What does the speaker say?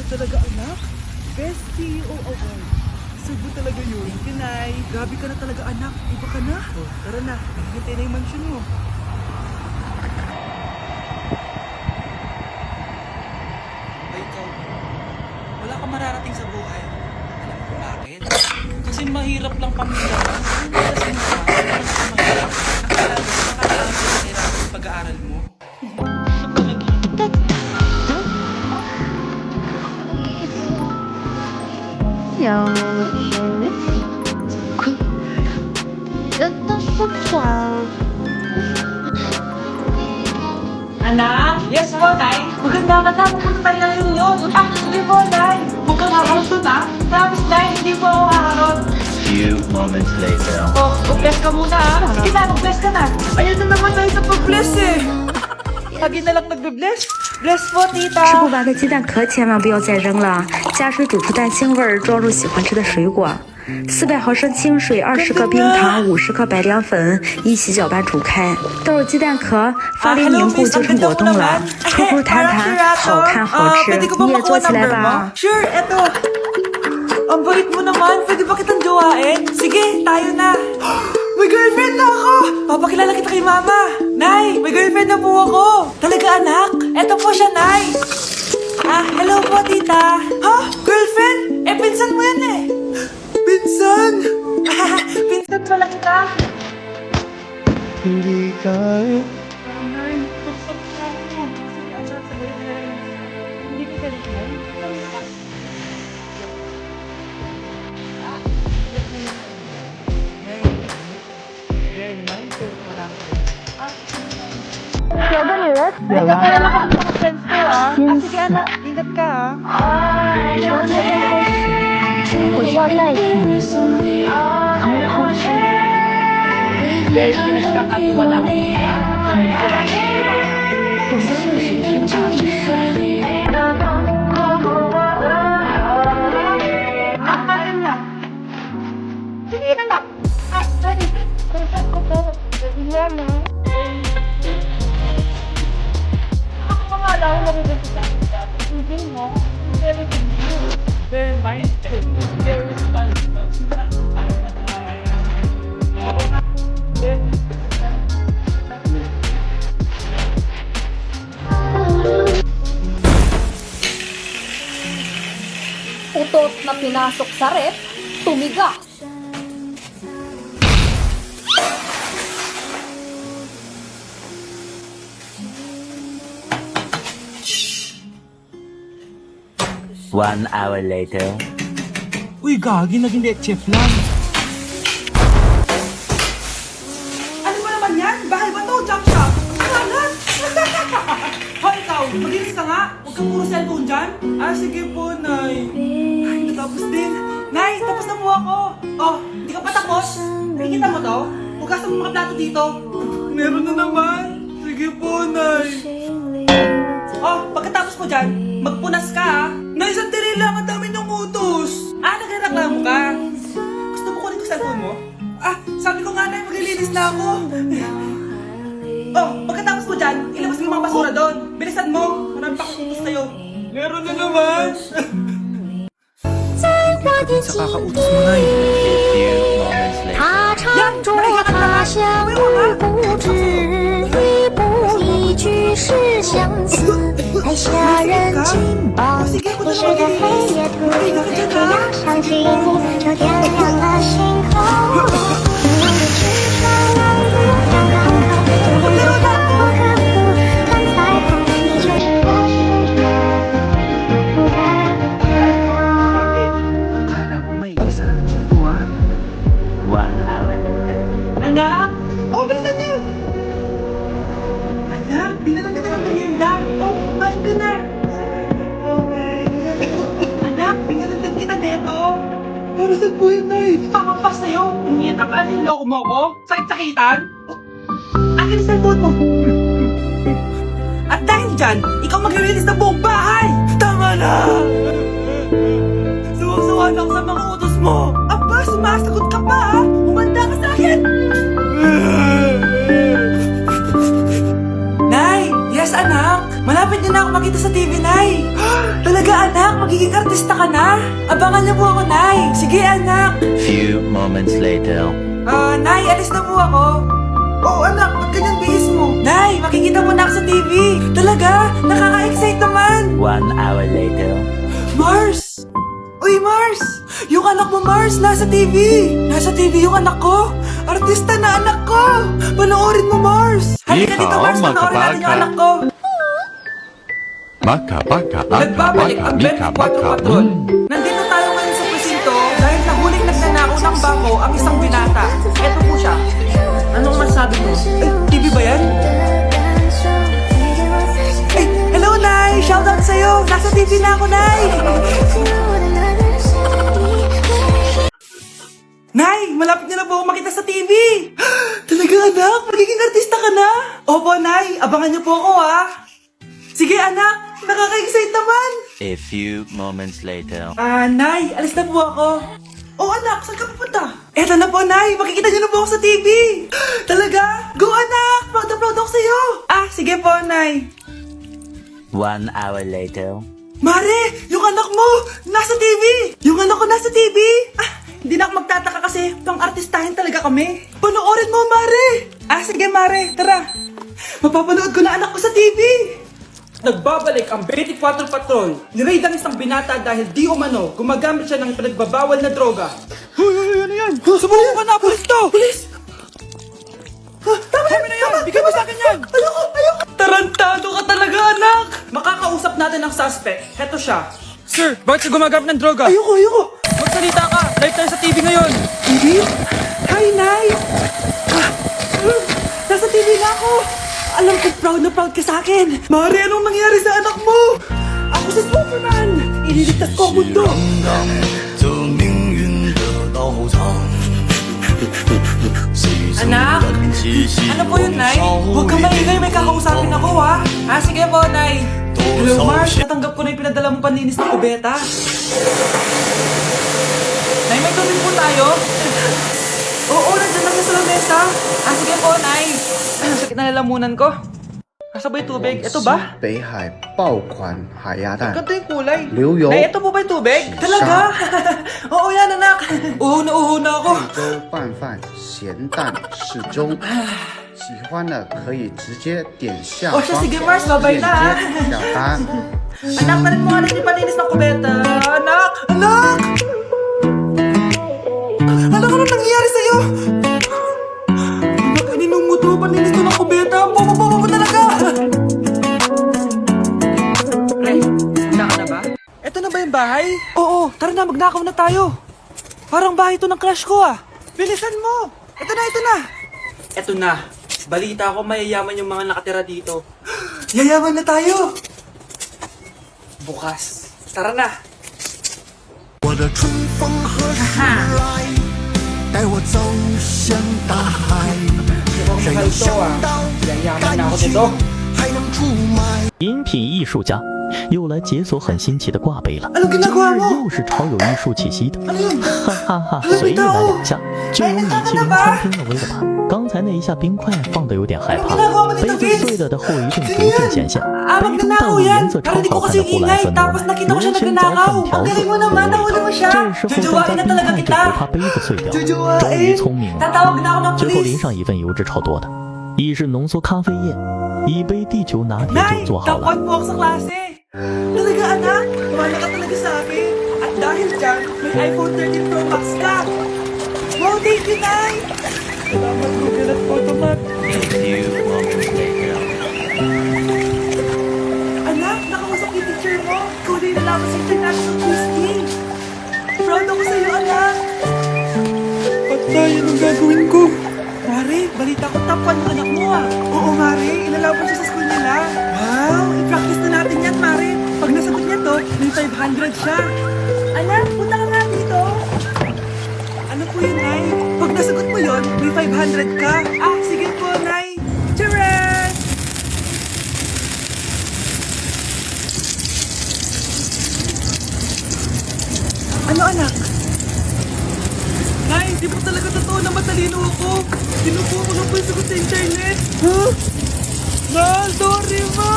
talaga anak. Best CEO award. Deserve mo talaga yun. Kinay, grabe ka na talaga anak. Iba ka na. Oh, tara na, hintay na yung mansion mo. Ay, ikaw. Wala ka mararating sa buhay. Alam ko bakit? Kasi mahirap lang pamilyahan. Kasi mahirap. Akala mo, makakaalam ka sa hirap sa pag-aaral mo. Anak? Yes po, Nay. Maganda ka na. Pupunta tayo ng reunion. Actually po, Nay. Huwag kang haharot na. Promise, Nay. Hindi po ako haharot. Few moments later. Oh, mag-bless ka muna, ah. Sige na, mag-bless ka na. Ayun na naman tayo sa pag-bless eh. Lagi na lang nagbe-bless. Bless po, tita. 吃不完的鸡蛋壳千万不要再扔了，加水煮出蛋腥味儿，装入喜欢吃的水果。400毫升清水，20克冰糖，50克白凉粉，一起搅拌煮开。豆鸡蛋壳发力凝固就成果冻了，出出弹弹，好看好吃。你也做起来吧。 Sure, eto. Ang bait mo naman. Pwede ba kitang jowain? Sige, tayo na. May girlfriend na ako! Papakilala kita kay mama. Nay, may girlfriend na po ako. Talaga anak? Eto po siya, Nay. Hello po, tita. Ha? Girlfriend? Pinsan mo yan eh. Pinsan? Pinsan pala kita. Hindi kaya. Hindi ko galit mo. Ingat ka naman kami mga friends ko, ah. Sige, anak. Ingat ka, ah. Sige, anak. Ako mga alam ko nabibigyan sa hindi mo. Very good you. Very mindful. Very responsible. Utot na pinasok sa rep, tumigas. One hour later. Uy, gagi, naging dead chef lang. Ano ba naman yan? Bahay ba to? Jump shop? Kalat! Hoy, ikaw! Magilis ka nga! Huwag kang puro cellphone dyan! Sige po, Nay. Ay, natapos din. Nay, tapos na po ako! Oh, hindi ka pa tapos? Nakikita mo to? Hugasan mo mga plato dito. Meron na naman. Sige po, Nay. Oh, pagkatapos ko dyan, magpunas ka, ha? Nay, sandali lang, ang dami ng utos. Nagreklamo ka? Gusto mo kunin ko cellphone mo? Sabi ko nga, Nay, maglilinis na ako. Oh, pagkatapos mo dyan, ilabas mo yung mga basura doon. Bilisan mo, marami pa akong utos sa'yo. Meron na naman. Pagdating sa kakautos mo, Nay. A few moments later. 他唱着他乡遇不知，遇不一句是相思。台下人金榜，你是个黑夜图，天涯上尽，就点亮了星空。纸上蓝布刚刚好，今天不看不看不看彩虹，你就是我心中。 1 hour later. Anak! Oh, bilisan niyo! Anak, binalan ka na ng merienda. Oh, kumain ka na. Anak, binalan kita neto. Pero saan po yun, Nay? Pamampas sa'yo. Hindi na ba niloko mo ko? Sakit-sakitan? Akin ang cellphone mo. At dahil dyan, ikaw mag-release ng buong bahay! Tama na! Suwang-suwa na ako sa mga utos mo. Aba, sumasagot ka pa, ha? Umanda ka sa akin! Nay! Yes, anak! Malapit niyo na ako makita sa TV, Nay! Talaga, anak! magiging artista ka na. Abangan niyo po ako, Nay. Sige, anak. Few moments later. Nay, alis na po ako. Oo, anak, ba't ganyan bihis mo? Nay, makikita mo na ako sa TV. Talaga? Nakaka-excite naman. 1 hour later. Mars! Uy, Mars! Yung anak mo, Mars, nasa TV! Nasa TV yung anak ko! Artista na anak ko! Panoorin mo, Mars! Halika Ikaw, dito, Mars, panoorin natin yung anak ko! Baka, baka, Nagbabalik ang 24 Patrol. Nandito tayo ngayon sa presinto dahil nahuling nagnanakaw ng bangko ang isang binata. Eto po siya. Anong masabi mo? Ay, TV ba yan? Ay, hello, Nay! Shoutout sa'yo! Nasa TV na ako, Nay! Nay, malapit niyo na po ako makita sa TV! Talaga, anak? Magiging artista ka na? Opo, Nay. Abangan niyo po ako, ha? Sige, anak. Nakaka-excite naman. A few moments later. Nay, alis na po ako. Oh, anak, saan ka pupunta? Eto na po, Nay. Makikita niyo na po ako sa TV. Talaga? Go, anak. Proud na proud ako sa'yo. Sige po, Nay. 1 hour later. Mare, yung anak mo, nasa TV. Yung anak ko nasa TV. Hindi na ako magtataka kasi pang-artistahin talaga kami. Panoorin mo, Mare. Sige, Mare. Tara. Mapapanood ko na anak ko sa TV. Nagbabalik ang 24 Patrol. Niraid ang isang binata dahil di umano gumagamit siya ng pinagbabawal na droga. Hoy, ano yan? Sumuko ka na, pulis to! Pulis! Tama na yan! Bigay mo sa akin yan! Ayoko! Tarantado ka talaga, anak! Makakausap natin ang suspect. Heto siya. Sir, bakit siya gumagamit ng droga? Ayoko! Magsalita ka! Live tayo sa TV ngayon! TV? Hi, Nay! Nasa TV na ako! Alam ko proud na proud ka sa akin! Mari, anong nangyari sa anak mo? Ako si Superman! Ililigtas ko ang mundo! Anak? Ano po yun, Nay? Huwag kang maingay, may kakausapin ako, ha? Sige po, Nay. Hello, Mars. Natanggap ko na yung pinadala mong panlinis na kubeta. Nay, may tubig po tayo? Oo, nandiyan lang sa lamesa. Sige po, Nay. Sakit na lalamunan ko. Kasabay tubig. Ito ba? 北海爆款海鸭蛋， Ganito yung kulay. 流油 Nay, ito po ba yung tubig? Talaga? Oo, yan, anak. Uho na ako. 贵州拌饭咸淡适中，喜欢的可以直接点下 Oh, 方 siya, sige, Mars. Babay 链 na, ha? 接表单。 Anak, palit mo nga rin yung palinis ng kubeta. Anak! Anak! Anak, anong nangyayari sa'yo? Anak, ininom mo to. Palinis to ng kubeta. Bobo mo talaga! Pre, handa ka na ba? Eto na ba yung bahay? Oo, tara na, magnakaw na tayo. Parang bahay to ng crush ko, Bilisan mo! Ito na! Eto na. Balita ko mayayaman yung mga nakatira dito. Yayaman na tayo! Bukas. Tara na! 我的春风何时来？带我走向大海。谁能想到感情还能出卖？ 饮品艺术家又来解锁很新奇的挂杯了， Ano 今 ginagawa 日 mo? 又是超有艺术气息的， Ano yun? 哈哈哈！ Ano 随意 ito? 来两下，就有米其林 Ay, tama na 餐厅的味了吧？刚才那一下冰块放的有点害怕 Ano ginagawa mo，dito, 杯子 Vince？ 碎了的后遗症逐渐显现。杯中 magnanakaw 淡入 yan! 颜色超 Narinig ko 好看 kasi 的 yung 呼来 ingay, 分 tapos 浓， nakita ko 螺 siya 旋藻 nagnanakaw. 粉调 Ang 色， galing mo 有 naman, 味 nahuli mo 道。 siya. 这时候大家 Jujuwain 冰 na talaga 块就 kita. 不怕杯子碎掉了， Jujuwain. 终于聪明了， Tatawag na ako ng 最后 pulis. 淋上一份油脂超多的，一是浓缩咖啡液，一杯地球拿铁 Nay, 就做好了。 top 1 po ako sa klase. Talaga, anak? Tumala ka talaga sa akin. At dahil dyan, may iPhone 13 Pro Max ka. Wow, thank you, Nay! Salamat, Google at Photomat. A few moments later. Anak, nakausap yung teacher mo. Ikaw na yung nalaman sa International Quiz Team. Proud ako sa'yo, anak. Patay, anong gagawin ko? Mare, balita ko top 1 yung anak mo, Oo, Mare, ilalaban siya sa school nila. Wow, i-practice na natin yan, Mare. Pag nasagot niya to, may 500 siya. Anak, punta ka nga dito. Ano po yun, Nay? Pag nasagot mo yun, may 500 ka. Sige po, Nay. Cheers! Ano, anak? Nay, di mo talaga totoo na matalino ako. Kinukuha ko lang po yung sagot sa internet. Huh? Nay, sorry mo.